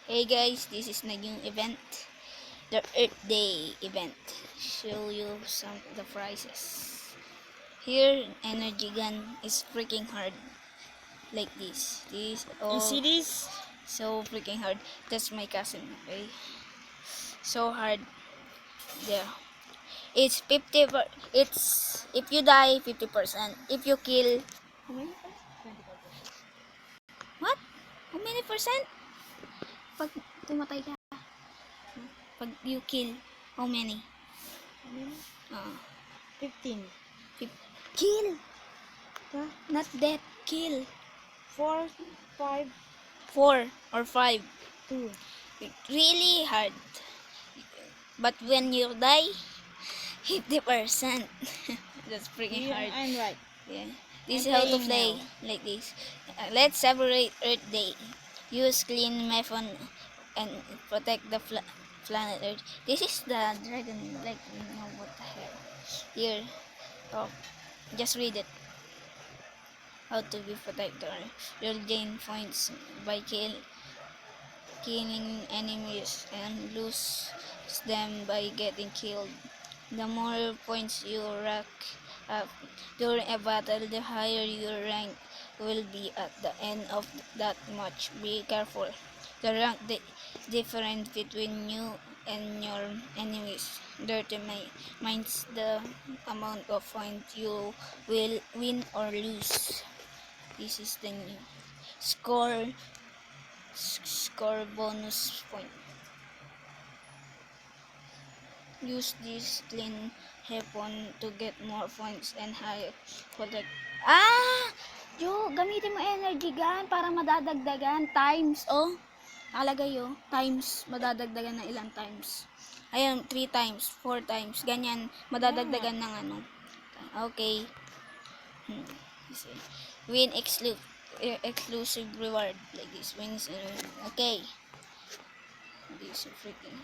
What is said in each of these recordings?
Hey guys, this is the new event, the Earth Day event. Show you some of the prices. Here, energy gun is freaking hard, like this. This You see this? so freaking hard. That's my cousin. Okay, so hard. There. It's 50. It's if you die 50%. If you kill, how many? What? How many percent? Pag tumatay ka. Pag you kill, how many? Uh, 15. kill. Not death. Kill. 4, 5, 4 or 5. 2. Really hard. But when you die, 50%. That's freaking hard. I'm right. Yeah. This I'm is how to playing play now. like this. Let's celebrate Earth Day. Use clean method and protect the planet Earth. This is the dragon. Like, you know what the hell. Here. Oh, just read it. How to be protector. You'll gain points by killing enemies and lose them by getting killed. The more points you rack up during a battle, the higher your rank will be at the end of that match. Be careful. The rank difference between you and your enemies determines the amount of points you will win or lose. This is the new score bonus point. Use this clean weapon to get more points and higher protect. Yo, gamitin mo energy gun para madadagdagan times. Oh, nakalagay yo. Times, madadagdagan ng ilang times. Ayun, 3 times, 4 times. Ganyan, madadagdagan ng ano. Okay. Win exclusive reward like this. Wins. Okay. This is freaking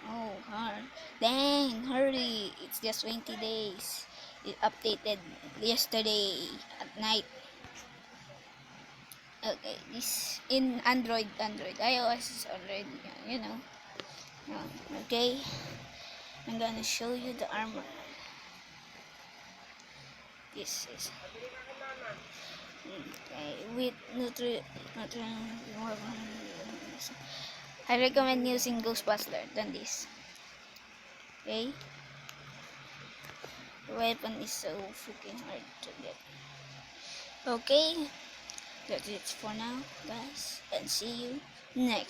hard. Dang, hurry. It's just 20 days. It updated yesterday at night. Okay, this in Android. iOS is already, you know. Okay, I'm gonna show you the armor. This is okay with I recommend using Ghostbuster than this. Okay, the weapon is so freaking hard to get. Okay, that's it for now, guys, and see you next.